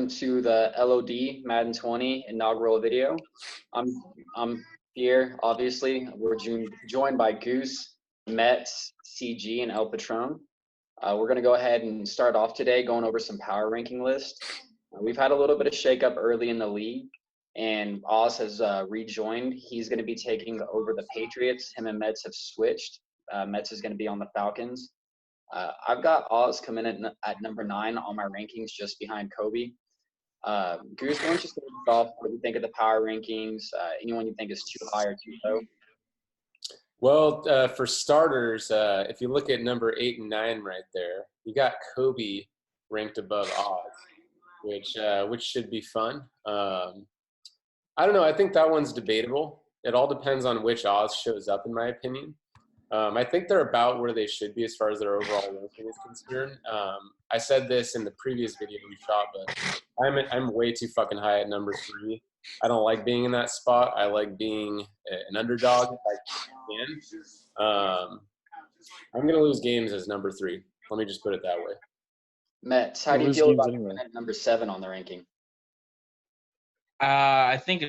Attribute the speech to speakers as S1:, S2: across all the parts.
S1: welcome to the LOD Madden 20 inaugural video. I'm here, obviously. We're joined by Goose, Mets, CG, and El Patron. We're going to go ahead and start off today going over some power ranking lists. We've had a little bit of shakeup early in the league, and Oz has rejoined. He's going to be taking over the Patriots. Him and Mets have switched. Mets is going to be on the Falcons. I've got Oz coming in at number 9 on my rankings, just behind Kobe. Goose, why don't you start us off? What do you think of the power rankings? Anyone you think is too high or too low?
S2: Well, for starters, if you look at number 8 and 9 right there, you got Kobe ranked above Oz, which should be fun. I don't know. I think that one's debatable. It all depends on which Oz shows up, in my opinion. I think they're about where they should be as far as their overall ranking is concerned. I said this in the previous video we shot, but I'm way too fucking high at number 3. I don't like being in that spot. I like being an underdog if I can. I'm going to lose games as number 3. Let me just put it that way.
S1: Mets, how do you feel about at number 7 on the ranking?
S3: I think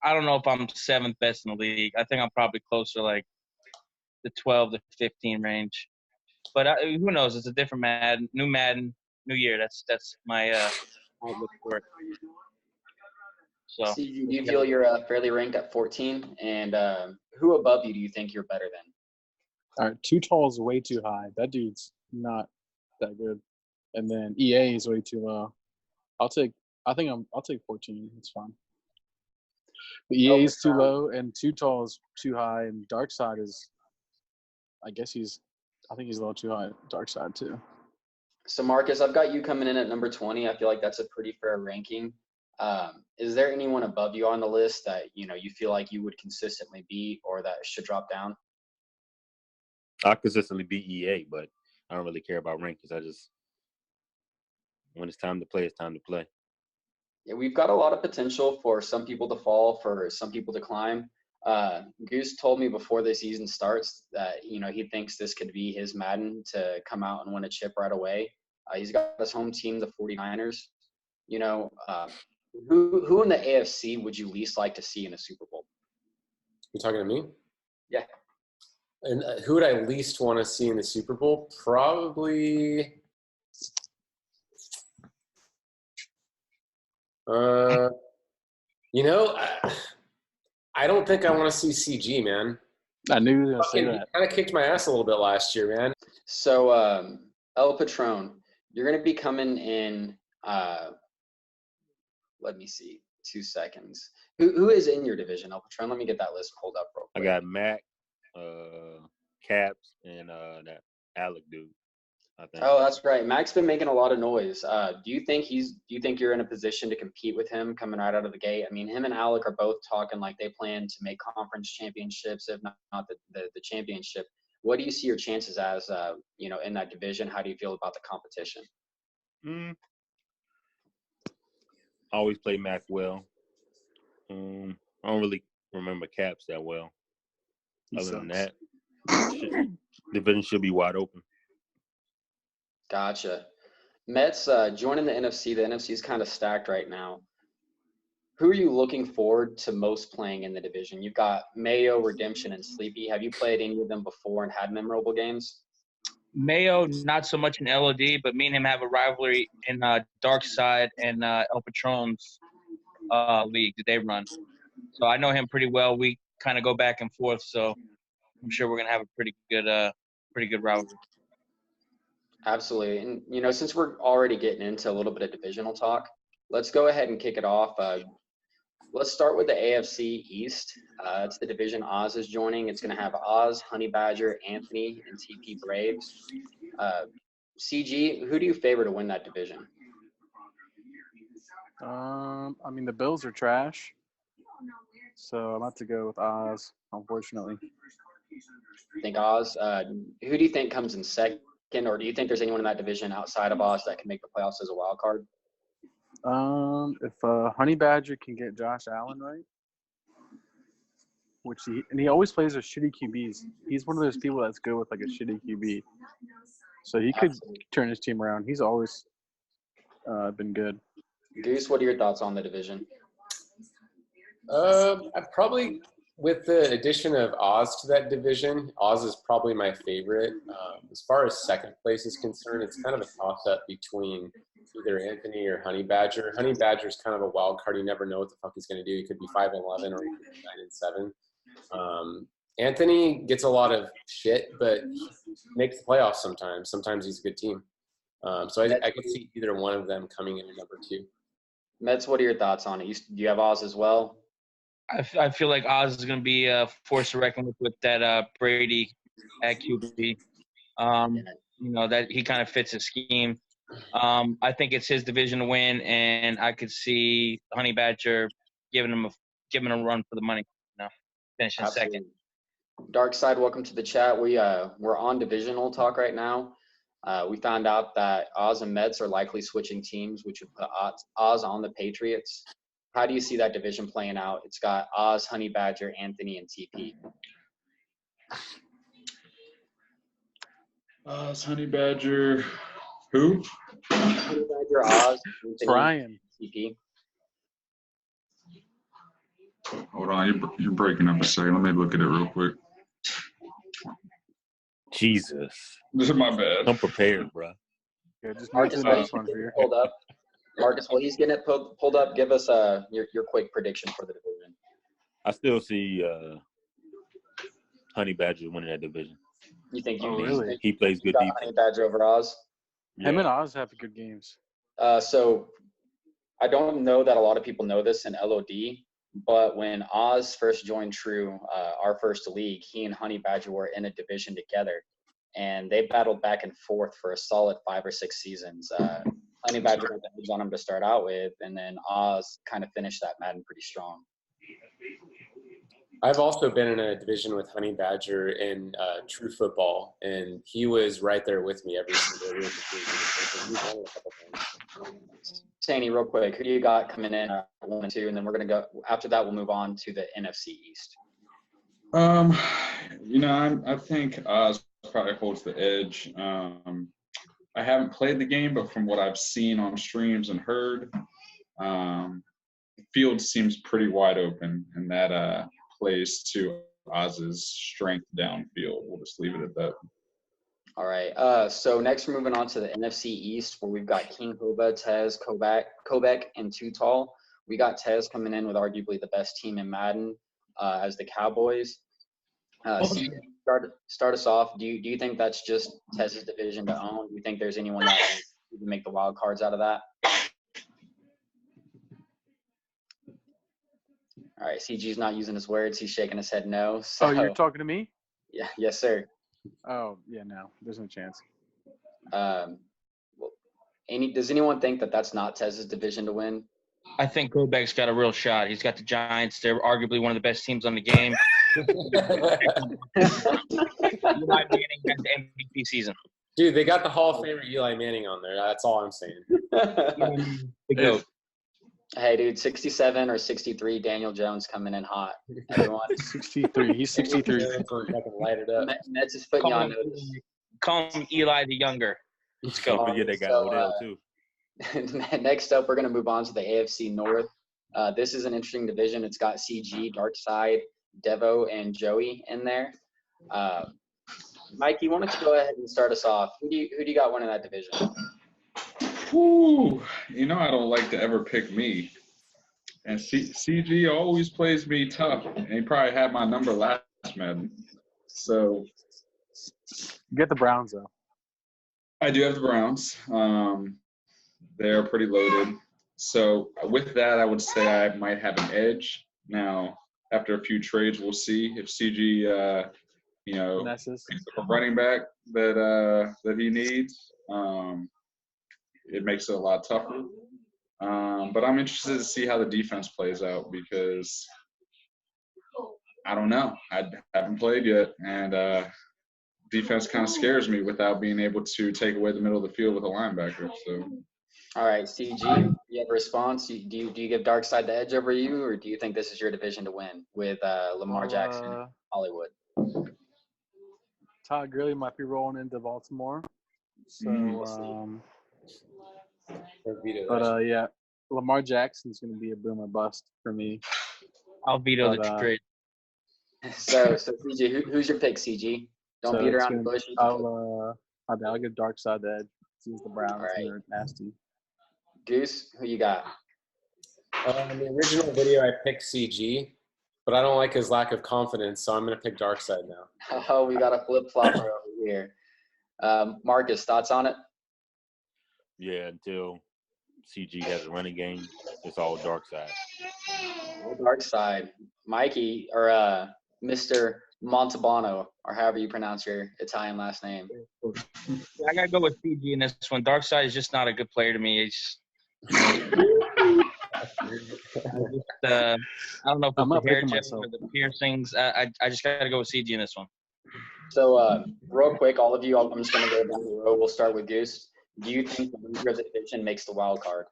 S3: I don't know if I'm 7th best in the league. I think I'm probably closer like the 12 to 15 range. But who knows? It's a different Madden, new year. That's my outlook for it. So,
S1: do you feel you're fairly ranked at 14? And who above you do you think you're better than?
S4: All right, Too Tall is way too high. That dude's not that good. And then EA is way too low. I'll take 14. It's fine. But EA is too low, and Too Tall is too high, and Dark Side is, I think he's a little too high. Dark Side too.
S1: So Marcus, I've got you coming in at number 20. I feel like that's a pretty fair ranking. Is there anyone above you on the list that you feel like you would consistently beat or that should drop down?
S5: I consistently beat EA, but I don't really care about rankings. When it's time to play, it's time to play.
S1: Yeah, we've got a lot of potential for some people to fall, for some people to climb. Goose told me before the season starts that he thinks this could be his Madden to come out and win a chip right away. He's got his home team, the 49ers. Who in the AFC would you least like to see in a Super Bowl?
S2: You talking to me?
S1: Yeah.
S2: And who would I least want to see in the Super Bowl? Probably. I don't think I want to see CG, man.
S4: I knew you were going to say that.
S2: Kind of kicked my ass a little bit last year, man.
S1: So, El Patron, you're going to be coming in. Let me see. 2 seconds. Who is in your division, El Patron? Let me get that list pulled up real quick.
S5: I got Mac, Caps, and that Alec dude. I think.
S1: Oh, that's right. Mac's been making a lot of noise. Do you think you're in a position to compete with him coming right out of the gate? I mean, him and Alec are both talking like they plan to make conference championships, if not the championship. What do you see your chances as, in that division? How do you feel about the competition?
S5: I always play Mac well. I don't really remember Caps that well. Other than that, division should be wide open.
S1: Gotcha. Mets joining the NFC. The NFC is kind of stacked right now. Who are you looking forward to most playing in the division? You've got Mayo, Redemption, and Sleepy. Have you played any of them before and had memorable games?
S3: Mayo, not so much in LOD, but me and him have a rivalry in Dark Side and El Patron's league that they run. So I know him pretty well. We kind of go back and forth, so I'm sure we're gonna have a pretty good rivalry.
S1: Absolutely. And, since we're already getting into a little bit of divisional talk, let's go ahead and kick it off. Let's start with the AFC East. It's the division Oz is joining. It's going to have Oz, Honey Badger, Anthony, and TP Braves. CG, who do you favor to win that division?
S4: The Bills are trash. So I'm about to go with Oz, unfortunately.
S1: I think Oz. Who do you think comes in second? Or do you think there's anyone in that division outside of Oz that can make the playoffs as a wild card?
S4: If Honey Badger can get Josh Allen right, he always plays with shitty QBs. He's one of those people that's good with like a shitty QB. So he could turn his team around. He's always been good.
S1: Goose, what are your thoughts on the division?
S2: I probably, with the addition of Oz to that division, Oz is probably my favorite. As far as second place is concerned, it's kind of a toss-up between either Anthony or Honey Badger. Honey Badger is kind of a wild card. You never know what the fuck he's going to do. He could be 5-11 or he could be 9-7. Anthony gets a lot of shit, but he makes the playoffs sometimes. Sometimes he's a good team. So I could see either one of them coming in at number 2.
S1: Mets, what are your thoughts on it? Do you have Oz as well?
S3: I feel like Oz is going to be a force to reckon with that Brady at QB. That he kind of fits his scheme. I think it's his division to win, and I could see Honey Badger giving him a run for the money. Finishing second.
S1: Dark Side, welcome to the chat. We're on divisional talk right now. We found out that Oz and Mets are likely switching teams, which would put Oz on the Patriots. How do you see that division playing out? It's got Oz, Honey Badger, Anthony, and TP.
S6: Oz, Honey Badger, who?
S1: Honey Badger, Oz, Anthony,
S4: Brian.
S1: TP.
S6: Hold on, you're breaking up a second. Let me look at it real quick.
S5: Jesus.
S6: This is my bad.
S5: I'm prepared, bro.
S4: Yeah, just
S1: Marcus,
S4: the next one for you.
S1: pulled up. Marcus, while he's getting it pulled up, give us your quick prediction for the division.
S5: I still see Honey Badger winning that division.
S1: You think
S4: really?
S5: He plays good
S1: got
S5: defense.
S1: Honey Badger over Oz?
S4: Him and Oz have good games.
S1: So I don't know that a lot of people know this in LOD, but when Oz first joined True, our first league, he and Honey Badger were in a division together, and they battled back and forth for a solid 5 or 6 seasons. Honey Badger had the edge on him to start out with, and then Oz kind of finished that Madden pretty strong.
S2: I've also been in a division with Honey Badger in True Football, and he was right there with me every single year.
S1: Sandy, real quick, who do you got coming in 1 and 2, and then we're gonna go. After that, we'll move on to the NFC East.
S6: I think Oz probably holds the edge. I haven't played the game, but from what I've seen on streams and heard, the field seems pretty wide open, and that plays to Oz's strength downfield. We'll just leave it at that.
S1: All right. So next, we're moving on to the NFC East, where we've got King Hoba, Tez, Kobek, and Tall. We got Tez coming in with arguably the best team in Madden as the Cowboys. Start us off. Do you think that's just Tez's division to own? Do you think there's anyone that can make the wild cards out of that? All right, CG's not using his words. He's shaking his head no. So,
S4: Oh, you're talking to me?
S1: Yeah, yes, sir.
S4: Oh, yeah, no. There's no chance.
S1: Does anyone think that that's not Tez's division to win?
S3: I think Kobek's got a real shot. He's got the Giants. They're arguably one of the best teams on the game. Eli Manning had the MVP season.
S2: Dude, they got the Hall of Famer Eli Manning on there. That's all I'm saying.
S3: The GOAT.
S1: Hey, dude, 67 or 63, Daniel Jones coming in hot. Everyone.
S4: 63. He's 63.
S2: Light it up.
S1: Mets is putting you on notice.
S3: Call him Eli the Younger. Let's go.
S5: Don't forget they got Odell, too.
S1: Next up, we're going to move on to the AFC North. This is an interesting division. It's got CG, Darkside, Devo, and Joey in there. Mikey, why don't you go ahead and start us off? Who do you got winning that division?
S6: Whew. I don't like to ever pick me. And CG always plays me tough. And he probably had my number last Madden. So
S4: Get the Browns, though.
S6: I do have the Browns. They're pretty loaded. So with that, I would say I might have an edge. Now, after a few trades, we'll see if CG, picks up a running back that he needs. It makes it a lot tougher. But I'm interested to see how the defense plays out because I don't know. I haven't played yet, and defense kind of scares me without being able to take away the middle of the field with a linebacker. So.
S1: All right, CG, you have a response? Do you give Darkside the edge over you, or do you think this is your division to win with Lamar Jackson, Hollywood?
S4: Todd Gurley might be rolling into Baltimore. So
S2: Or veto
S4: But
S2: that.
S4: yeah, Lamar Jackson's gonna be a boom or bust for me.
S3: I'll veto the
S4: But,
S3: trade.
S1: So CG, who's your pick, CG? Don't
S4: So
S1: beat
S4: it's
S1: around the
S4: gonna.
S1: bush.
S4: I'll get dark side the edge. Since the
S1: All
S4: Browns
S1: right,
S4: and they're nasty.
S1: Goose, who you got?
S2: In the original video, I picked CG, but I don't like his lack of confidence, so I'm going to pick dark side now.
S1: Oh, we got a flip flopper over here. Marcus, thoughts on it?
S5: Yeah, until CG has a running game, it's all dark side.
S1: Dark side. Mikey or Mr. Montalbano, or however you pronounce your Italian last name.
S3: I gotta go with CG in this one. Darkseid is just not a good player to me. He's, I don't know if
S4: I'm
S3: it's
S4: not
S3: the hair
S4: picking
S3: gel
S4: myself.
S3: or the piercings. I just gotta go with CG in this one.
S1: So, real quick, all of you, I'm just going to go down the road. We'll start with Goose. Do you think the loser of the division makes the wild card?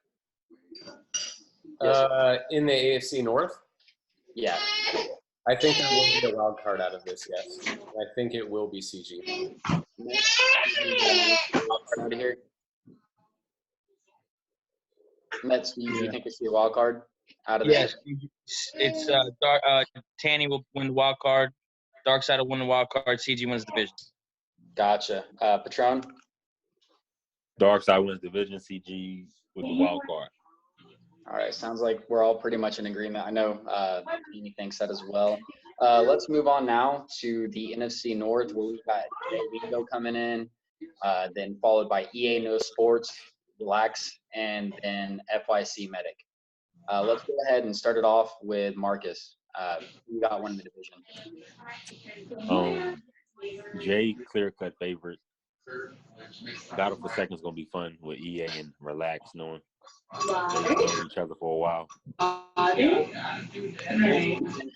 S1: Yes.
S2: In the AFC North,
S1: Yeah.
S2: I think there will be a wild card out of this, yes. I think it will be CG.
S1: Wild card out of here. Mets, do you think it's the wild card out of this?
S3: Yes, it's Tanny will win the wild card. Darkseid will win the wild card. CG wins the division.
S1: Gotcha. Patron?
S5: Dark side wins division. CG with the wild card.
S1: All right. Sounds like we're all pretty much in agreement. I know Amy thinks that as well. Let's move on now to the NFC North, where we've got Jay Wingo coming in, then followed by EA No Sports, Relax, and then FYC Medic. Let's go ahead and start it off with Marcus. You got one in the division.
S5: Jay clear cut favorite. Battle for second is gonna be fun with EA and Relax, knowing they've known each other for a while.
S1: Do you think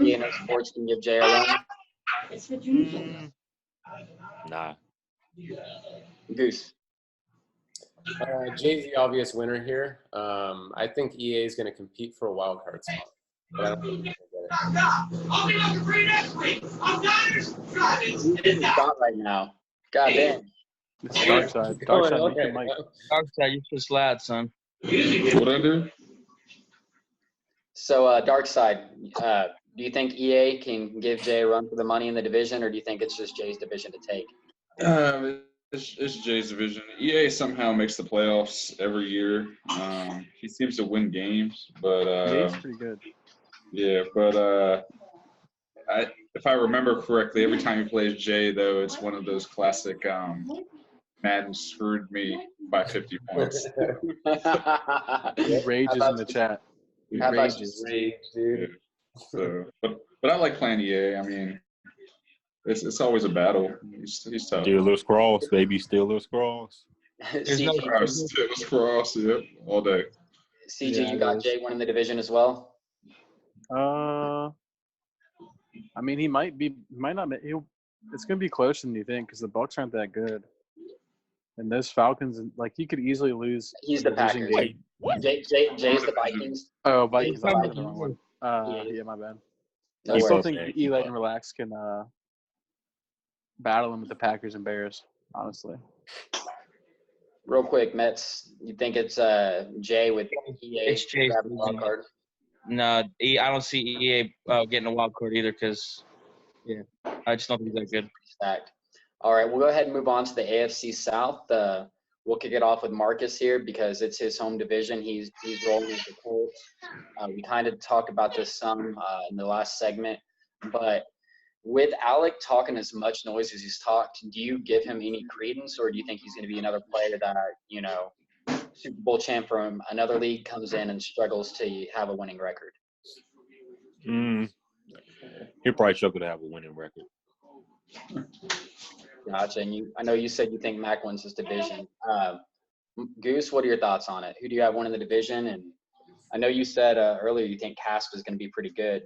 S1: EA No Sports can give Jay a run?
S5: Nah.
S1: Goose.
S2: Jay's the obvious winner here. I think EA is going to compete for a wild card spot. But I don't think they're gonna get it.
S7: I'll be looking for you next week. I'm Niners.
S1: Who's shot right now? God damn.
S4: It's dark side.
S2: It's
S4: Dark
S2: going
S4: side.
S2: okay,
S4: Mike.
S2: bro.
S3: Darkseid, you're just lad, son.
S6: What I do?
S1: So, Dark Side, do you think EA can give Jay a run for the money in the division, or do you think it's just Jay's division to take?
S6: It's Jay's division. EA somehow makes the playoffs every year. He seems to win games, but
S4: Jay's pretty good.
S6: yeah, but if I remember correctly, every time he plays Jay, though, it's one of those classic Madden screwed me by 50 points.
S4: He rages in the chat. He
S1: How about
S4: rages.
S2: Rage, dude.
S6: So, but I like playing EA. I mean, it's always a battle. He's tough.
S5: Steelers cross, baby. Steelers cross.
S3: There's no
S1: CG,
S6: Steelers cross, yep, all day.
S1: CG,
S4: Yeah,
S1: you
S4: it
S1: got
S4: is.
S1: Jay winning the division as well?
S4: I mean, he might not. It's gonna be closer than you think because the Bucs aren't that good, and those Falcons, like, he could easily lose.
S1: He's the
S4: division
S1: Packers.
S4: game.
S1: Jay's the Vikings.
S4: Oh, Vikings.
S1: Jay's the
S4: I'm thinking the wrong
S1: Vikings.
S4: one. Yeah, my bad.
S1: No
S4: I still
S1: worries.
S4: think
S5: Yeah, keep
S4: Eli
S5: up.
S4: and Relax can battle him with the Packers and Bears. Honestly,
S1: Real quick, Mets, you think it's Jay with EA
S3: It's Jay's
S1: grabbing the wild
S3: division.
S1: card?
S3: No, I don't see EA getting a wild card either because, yeah, I just don't think he's that good.
S1: Stacked. All right, we'll go ahead and move on to the AFC South. We'll kick it off with Marcus here because it's his home division. He's rolling with the Colts. We kind of talked about this some in the last segment, but with Alec talking as much noise as he's talked, do you give him any credence, or do you think he's going to be another player that, Super Bowl champ from another league comes in and struggles to have a winning record?
S5: He'll probably struggle to have a winning record.
S1: Gotcha. And I know you said you think Mac wins this division. Goose, what are your thoughts on it? Who do you have winning the division? And I know you said earlier you think Casp is going to be pretty good.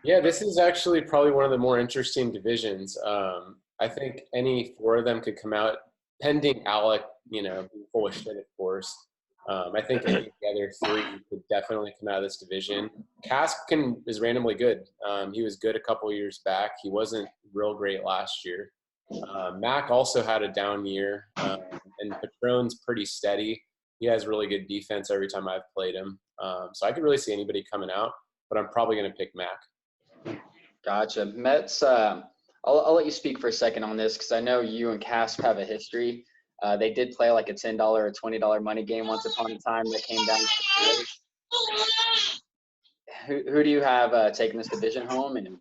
S2: Yeah, this is actually probably one of the more interesting divisions. I think any four of them could come out, pending Alec, being full of shit, of course. I think any of the other three could definitely come out of this division. Casp is randomly good. He was good a couple years back. He wasn't real great last year. Mac also had a down year, and and Patron's pretty steady. He has really good defense every time I've played him. So I could really see anybody coming out, but I'm probably going to pick Mac.
S1: Gotcha. Mets, I'll let you speak for a second on this because I know you and Casp have a history. They did play like a $10 or $20 money game once upon a time that came down to the who do you have taking this division home? And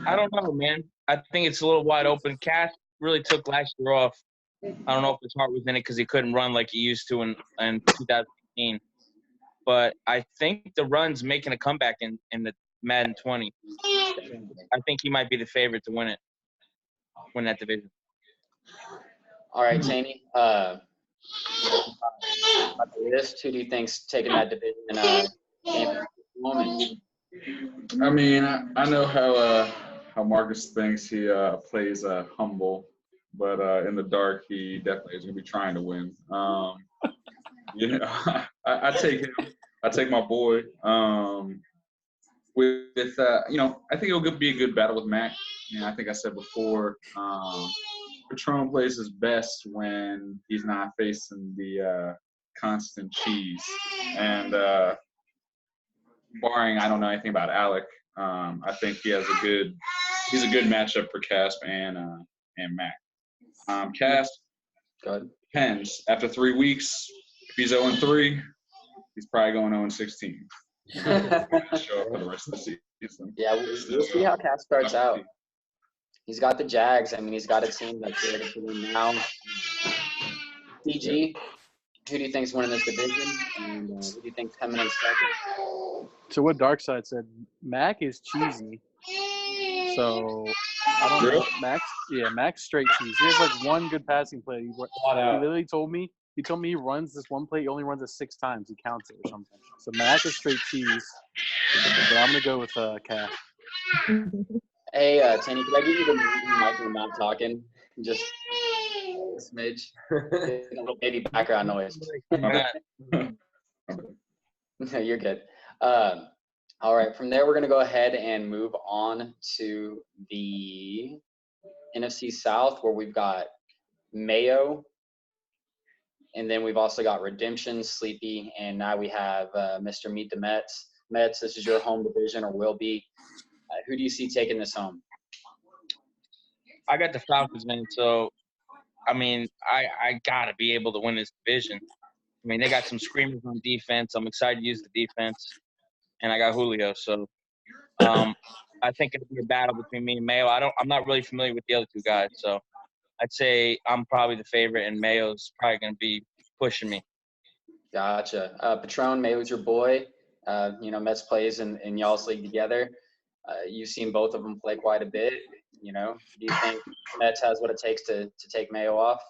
S3: I don't know, man. I think it's a little wide open. Cash really took last year off. I don't know if his heart was in it because he couldn't run like he used to in 2018. But I think the run's making a comeback in the Madden 20. I think he might be the favorite to win that division.
S1: All right, Taney. About the list, who do you think's taking that division game at the moment?
S6: I mean, I know how Marcus thinks he plays humble, but in the dark, he definitely is going to be trying to win. You know, I take him. I take my boy. With you know, I think it'll be a good battle with Mac. You know, I think I said before, Patron plays his best when he's not facing the constant cheese. And barring I don't know anything about Alec, I think he's a good matchup for Casp and Mac. Casp, depends. After 3 weeks, if he's 0-3, he's probably going 0-16. Show up for the rest of the season.
S1: Yeah, we'll see how Casp starts out. He's got the Jags. I mean, he's got a team that's ready for him now. CG, who do you think's winning this division? And who do you think's coming in second?
S4: To what Darkside said, Mac is cheesy. So I don't know. Mac's straight cheese. He has like one good passing play. He literally told me he runs this one play. He only runs it 6 times. He counts it or something. So Mac is straight cheese. But I'm gonna go with Cat.
S1: Hey, Tanny, could I give you the mic when I'm not talking? Just a smidge. A little baby background noise. No, you're good. All right, from there, we're going to go ahead and move on to the NFC South, where we've got Mayo, and then we've also got Redemption, Sleepy, and now we have Mr. Meet the Mets. Mets, this is your home division, or will be. Who do you see taking this home?
S3: I got the Falcons, man. So, I mean, I got to be able to win this division. I mean, they got some screamers on defense. I'm excited to use the defense. And I got Julio. So, I think it'll be a battle between me and Mayo. I'm not really familiar with the other 2 guys. So, I'd say I'm probably the favorite, and Mayo's probably going to be pushing me.
S1: Gotcha. Patron, Mayo's your boy. You know, Mets plays in y'all's league together. You've seen both of them play quite a bit. You know, do you think Mets has what it takes to take Mayo off?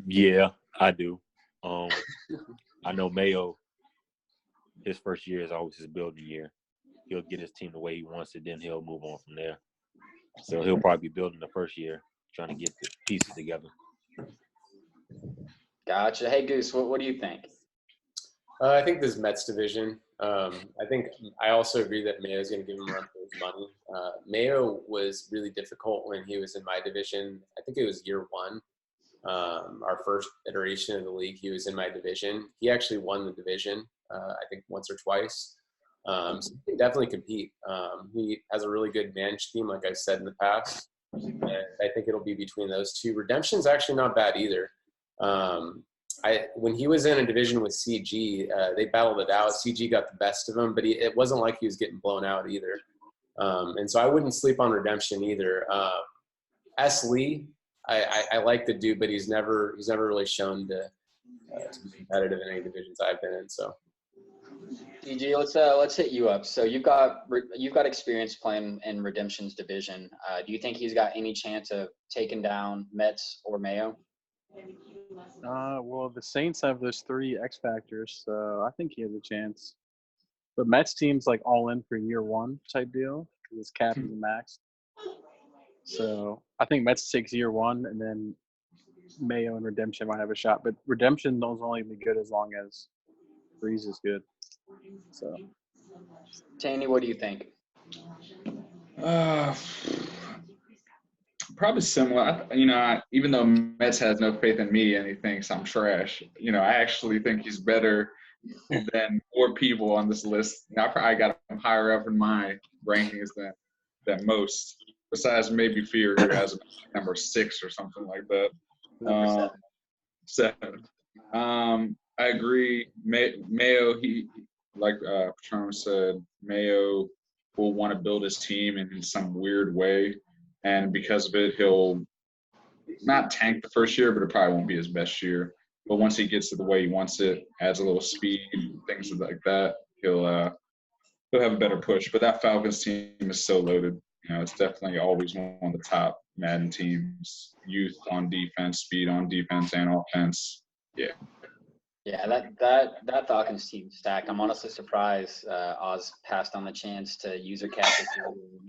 S5: Yeah, I do. I know Mayo, his first year is always his building year. He'll get his team the way he wants it, then he'll move on from there. So he'll probably be building the first year, trying to get the pieces together.
S1: Gotcha. Hey, Goose, what do you think?
S2: I think this Mets division. I also agree that Mayo is going to give him a run for his money. Mayo was really difficult when he was in my division. I think it was year 1, our first iteration of the league. He was in my division. He actually won the division, I think once or twice. So he can definitely compete. He has a really good managed team, like I've said in the past. And I think it'll be between those 2. Redemption's actually not bad either. When he was in a division with CG, they battled it out. CG got the best of him, but it wasn't like he was getting blown out either. And so I wouldn't sleep on Redemption either. S. Lee, I like the dude, but he's never really shown to be competitive in any divisions I've been in. So,
S1: DG, let's hit you up. So you've got experience playing in Redemption's division. Do you think he's got any chance of taking down Mets or Mayo?
S4: Well, the Saints have those 3 X factors, so I think he has a chance. But Mets team's like all in for year 1 type deal because his cap is max. So I think Mets takes year 1, and then Mayo and Redemption might have a shot. But Redemption will only be good as long as Breeze is good. So,
S1: Taney, what do you think?
S6: Probably similar. Even though Mets has no faith in me and he thinks I'm trash, I actually think he's better than more people on this list. I probably got him higher up in my rankings than most, besides maybe Fear, who has number 6 or something like that.
S1: Number
S6: 7. I agree. Mayo, he like Patron said, Mayo will want to build his team in some weird way, and because of it, he'll not tank the first year, but it probably won't be his best year. But once he gets to the way he wants it, adds a little speed, things like that, he'll have a better push. But that Falcons team is so loaded. It's definitely always one of the top Madden teams. Youth on defense, speed on defense and offense. Yeah.
S1: Yeah, that Falcons team stacked. I'm honestly surprised Oz passed on the chance to use or capture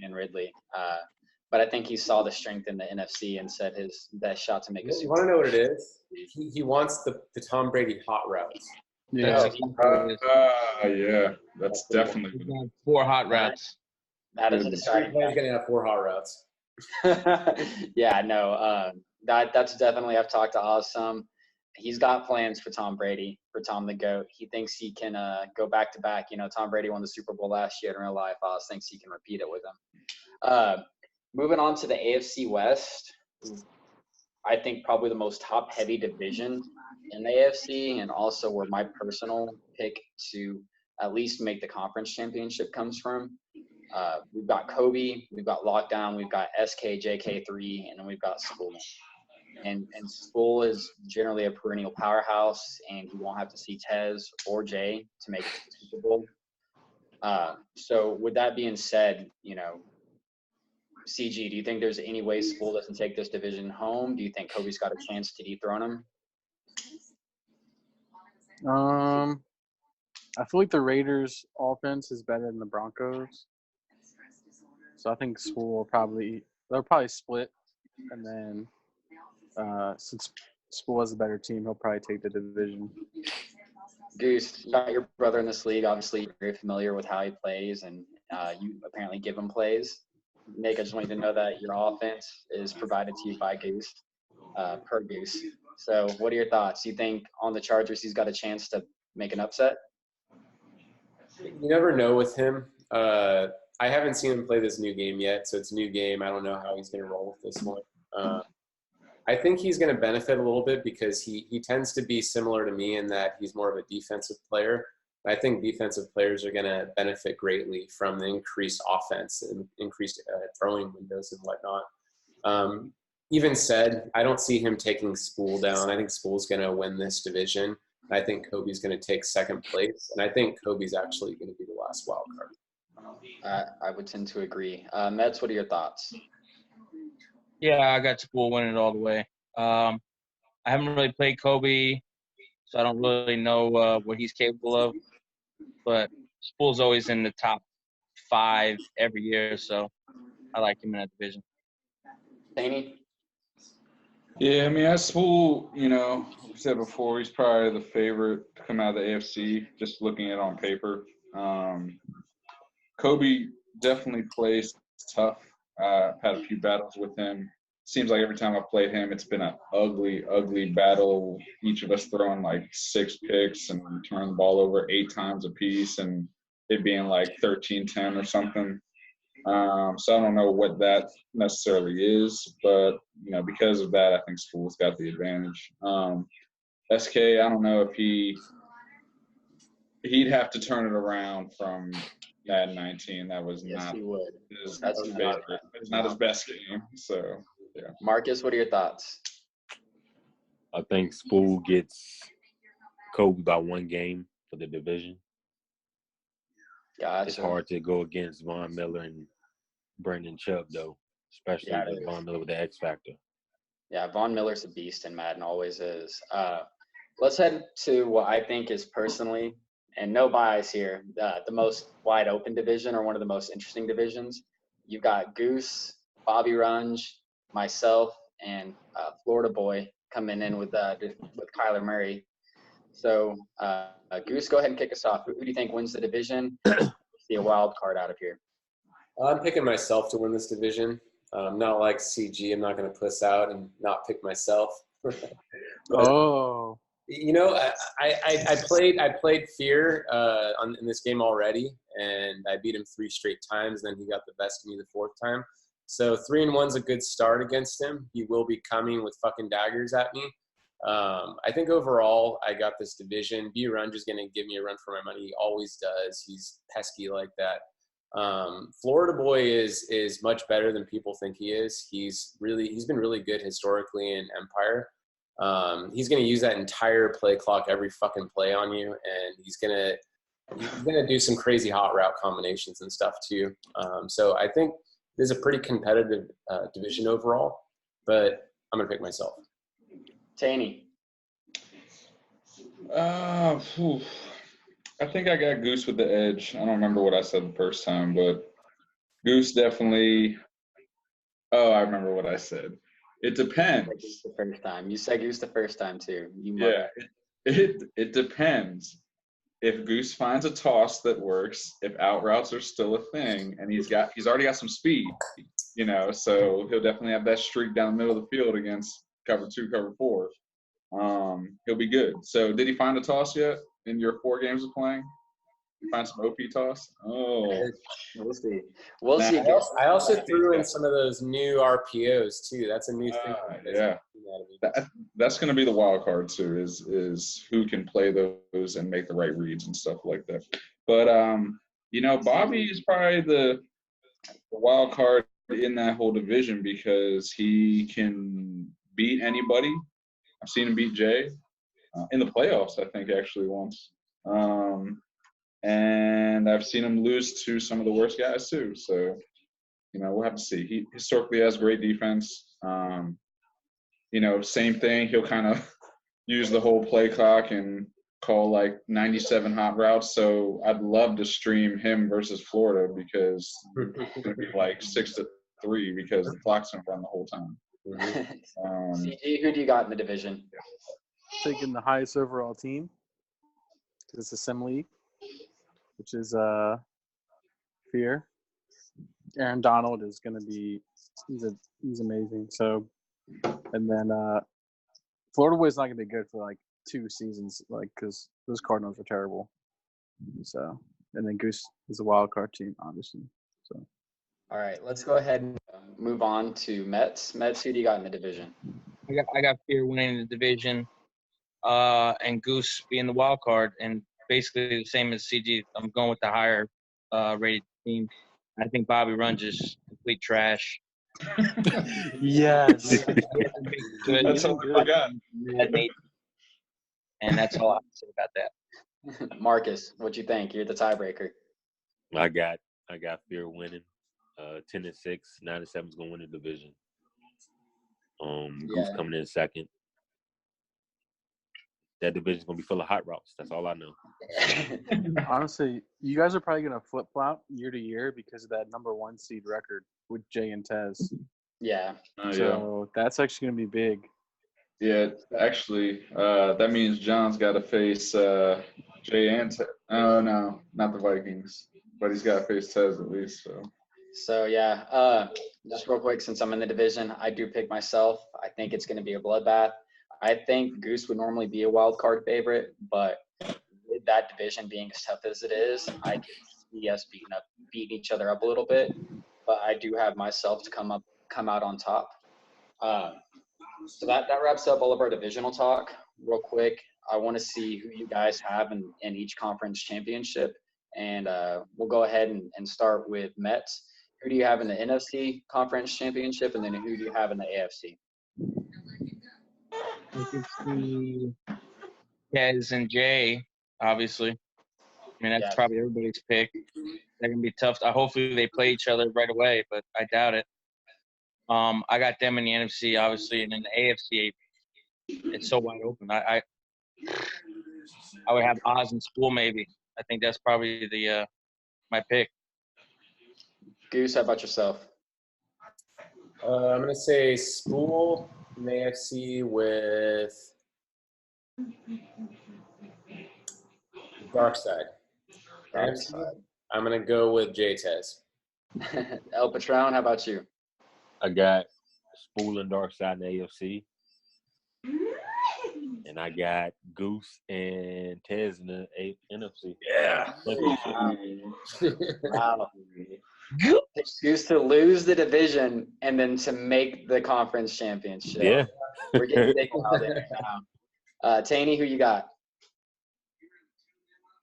S1: and Ridley. But I think he saw the strength in the NFC and said his best shot to make a
S2: You
S1: Super
S2: want to
S1: Bowl.
S2: know what it is? He wants the Tom Brady hot routes.
S4: Yeah.
S6: Yeah, that's definitely.
S3: He's got 4 hot routes.
S1: That is a
S2: Every
S1: deciding
S2: player's going to have 4 hot routes.
S1: factor. Yeah, no, that's definitely. I've talked to Oz some. He's got plans for Tom Brady, for Tom the GOAT. He thinks he can go back to back. Tom Brady won the Super Bowl last year in real life. Oz thinks he can repeat it with him. Moving on to the AFC West, I think probably the most top-heavy division in the AFC, and also where my personal pick to at least make the conference championship comes from. We've got Kobe, we've got Lockdown, we've got SK, JK3, and then we've got Spool. And Spool is generally a perennial powerhouse, and you won't have to see Tez or Jay to make it to the Super Bowl. So with that being said, CG, do you think there's any way Spool doesn't take this division home? Do you think Kobe's got a chance to dethrone him?
S4: I feel like the Raiders' offense is better than the Broncos, so I think Spool they'll probably split, and then since Spool has a better team, he'll probably take the division.
S1: Goose, you got your brother in this league. Obviously, you're very familiar with how he plays, and you apparently give him plays. Nick, I just want you to know that your offense is provided to you by Goose, per Goose. So what are your thoughts? Do you think on the Chargers he's got a chance to make an upset?
S2: You never know with him. I haven't seen him play this new game yet, so it's a new game. I don't know how he's going to roll with this one. I think he's going to benefit a little bit because he tends to be similar to me in that he's more of a defensive player. I think defensive players are going to benefit greatly from the increased offense and increased throwing windows and whatnot. Even said, I don't see him taking Spool down. I think Spool's going to win this division. I think Kobe's going to take second place, and I think Kobe's actually going to be the last wild card.
S1: I would tend to agree. Mets, what are your thoughts?
S3: Yeah, I got Spool winning it all the way. I haven't really played Kobe, so I don't really know what he's capable of. But Spool's always in the top 5 every year, so I like him in that division.
S1: Danny?
S6: Yeah, I mean, as Spool, we said before, he's probably the favorite to come out of the AFC, just looking at it on paper. Kobe definitely plays tough. I've had a few battles with him. Seems like every time I've played him, it's been an ugly, ugly battle. Each of us throwing like 6 picks and turning the ball over 8 times a piece, and it being like 13-10 or something. So I don't know what that necessarily is, but because of that, I think Spool's got the advantage. SK, I don't know if he'd have to turn it around from Madden 19. That was
S1: Yes,
S6: not
S1: he would.
S6: his
S1: That's
S6: favorite. It's not his best game. So yeah.
S1: Marcus, what are your thoughts?
S5: I think Spool gets Kobe by 1 game for the division.
S1: Gotcha.
S5: It's hard to go against Von Miller and Brandon Chubb, though, especially with Von Miller with the X Factor.
S1: Yeah, Von Miller's a beast, and Madden always is. Let's head to what I think is personally, and no bias here, the most wide open division, or one of the most interesting divisions. You've got Goose, Bobby Runge, myself, and Florida Boy coming in with Kyler Murray. So, Goose, go ahead and kick us off. Who do you think wins the division? See a wild card out of here.
S2: I'm picking myself to win this division. Not like CG. I'm not going to puss out and not pick myself. But,
S4: Oh,
S2: you know, I played Fear in this game already, and I beat him 3 straight times. Then he got the best of me the 4th time. So 3-1's a good start against him. He will be coming with fucking daggers at me. I think overall, I got this division. B Run is going to give me a run for my money. He always does. He's pesky like that. Florida Boy is much better than people think he is. He's been really good historically in Empire. He's going to use that entire play clock every fucking play on you, and he's gonna do some crazy hot route combinations and stuff too. So I think this is a pretty competitive division overall, but I'm gonna pick myself.
S1: Taney.
S6: Phew. I think I got Goose with the edge. I don't remember what I said the first time, but Goose definitely. Oh, I remember what I said. It depends.
S1: Goose the first time. You said Goose the first time too.
S6: Yeah, it depends. If Goose finds a toss that works, if out routes are still a thing, and he's already got some speed, you know, so he'll definitely have that streak down the middle of the field against cover 2, cover 4. He'll be good. So did he find a toss yet in your 4 games of playing? You find some OP toss? Oh,
S1: We'll see. We'll see.
S2: I also threw in some of those new RPOs too. That's a new thing.
S6: Yeah. That's going to be the wild card too. Is who can play those and make the right reads and stuff like that. But you know, Bobby is probably the wild card in that whole division because he can beat anybody. I've seen him beat Jay in the playoffs, I think, actually once. And I've seen him lose to some of the worst guys too. So, you know, we'll have to see. He historically has great defense. You know, same thing. He'll kind of use the whole play clock and call like 97 hot routes. So I'd love to stream him versus Florida because it's going to be like 6-3 because the clock's going to run the whole time.
S1: CG, who do you got in the division?
S4: taking the highest overall team. It's a sim league, which is Fear. Aaron Donald is going to be he's amazing. So, and then Florida Boy's not going to be good for like 2 seasons, like because those Cardinals are terrible. So, and then Goose is a wild card team, obviously. So,
S1: all right, let's go ahead and move on to Mets. Mets, who do you got in the division?
S3: I got Fear winning the division, and Goose being the wild card, and basically the same as CG. I'm going with the higher rated team. I think Bobby Runge is complete trash.
S4: yes.
S6: That's all I forgot.
S3: And that's all I have to say about that.
S1: Marcus, what you think? You're the tiebreaker.
S5: I got Fear winning. 10-6, 9-7 is gonna win the division. Goose coming in second. That division's gonna be full of hot routes. That's all I know.
S4: Honestly, you guys are probably gonna flip flop year to year because of that number 1 seed record with Jay and Tez.
S1: Yeah.
S4: So that's actually gonna be big.
S6: Yeah, actually, that means John's got to face Jay and Tez. Oh no, not the Vikings, but he's got to face Tez at least.
S1: So yeah, just real quick, since I'm in the division, I do pick myself. I think it's going to be a bloodbath. I think Goose would normally be a wild card favorite, but with that division being as tough as it is, I can see us beating each other up a little bit. But I do have myself to come out on top. So that wraps up all of our divisional talk. Real quick, I want to see who you guys have in each conference championship, and we'll go ahead and start with Mets. Who do you have in the NFC conference championship, and then who do you have in the AFC?
S3: I can see Kez and Jay, obviously. I mean, that's probably everybody's pick. They're going to be tough. Hopefully they play each other right away, but I doubt it. I got them in the NFC, obviously, and in the AFC, it's so wide open. I would have Oz and Spool maybe. I think that's probably my pick.
S1: Goose, how about yourself?
S2: I'm going to say Spool in the AFC with Dark Side. I'm going to go with J-Tez.
S1: El Patron, how about you?
S5: I got Spool and Darkside in the AFC. And I got Goose and Tez in the NFC.
S2: Yeah.
S1: Wow. Goose to lose the division and then to make the conference championship.
S5: Yeah.
S1: We're getting big wild in it now. Taney, who you got?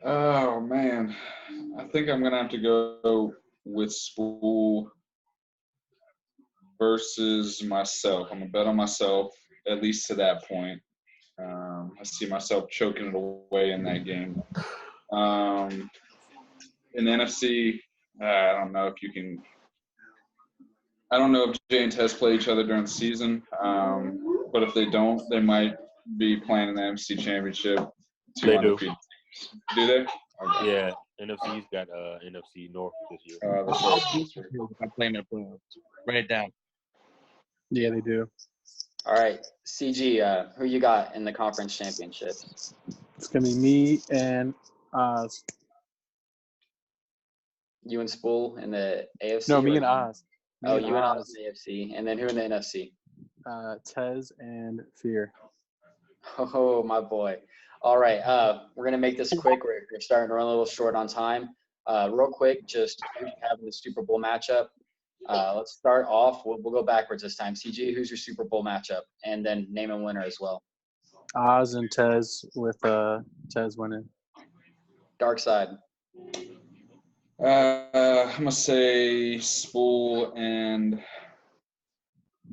S6: Oh man, I think I'm gonna have to go with Spool versus myself. I'm gonna bet on myself at least to that point. I see myself choking it away in that game. In the NFC, I don't know if you can. I don't know if Jay and Tess play each other during the season, but if they don't, they might be playing in the NFC Championship.
S5: They do.
S6: Do they? Okay.
S5: Yeah. NFC's got NFC North this year.
S6: That's right.
S3: If I play him in the playoffs. Write it down.
S4: Yeah, they do.
S1: All right, CG, who you got in the conference championship?
S4: It's gonna be me and Oz.
S1: You and Spool in the AFC?
S4: No, me
S1: or-
S4: and Oz. Me
S1: Oh, you and Oz in the AFC. And then who in the NFC?
S4: Tez and Fear.
S1: Oh, my boy. All right, we're going to make this quick. We're starting to run a little short on time. Real quick, just who you have in the Super Bowl matchup. Let's start off. We'll go backwards this time. CG, who's your Super Bowl matchup? And then name a winner as well.
S4: Oz and Tez with Tez winning.
S1: Dark side.
S6: I'm gonna say Spool, and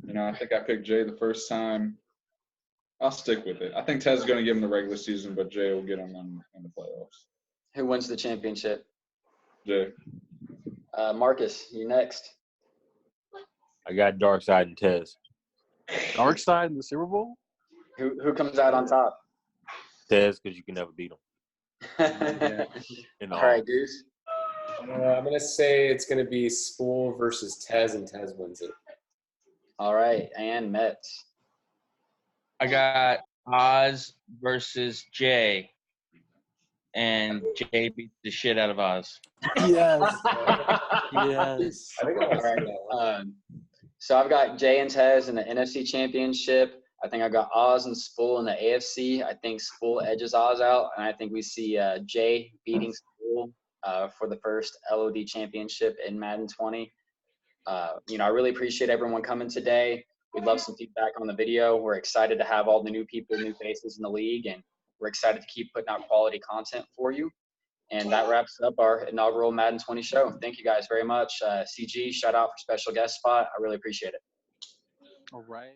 S6: I think I picked Jay the first time. I'll stick with it. I think Tez is gonna give him the regular season, but Jay will get him in the playoffs.
S1: Who wins the championship?
S6: Jay.
S1: Marcus, you next.
S5: I got Darkside and Tez.
S4: Dark side in the Super Bowl?
S1: Who comes out on top?
S5: Tez, because you can never beat them.
S1: All right, Goose.
S2: I'm gonna say it's gonna be Spool versus Tez, and Tez wins it.
S1: All right, and Mets.
S3: I got Oz versus Jay. And Jay beats the shit out of Oz.
S4: Yes. Yes.
S2: I think I
S1: All right. So I've got Jay and Tez in the NFC Championship. I think I've got Oz and Spool in the AFC. I think Spool edges Oz out, and I think we see Jay beating Spool for the first LOD Championship in Madden 20. I really appreciate everyone coming today. We'd love some feedback on the video. We're excited to have all the new people, new faces in the league, and we're excited to keep putting out quality content for you. And that wraps up our inaugural Madden 20 show. Thank you guys very much. CG, shout out for special guest spot. I really appreciate it.
S4: All right.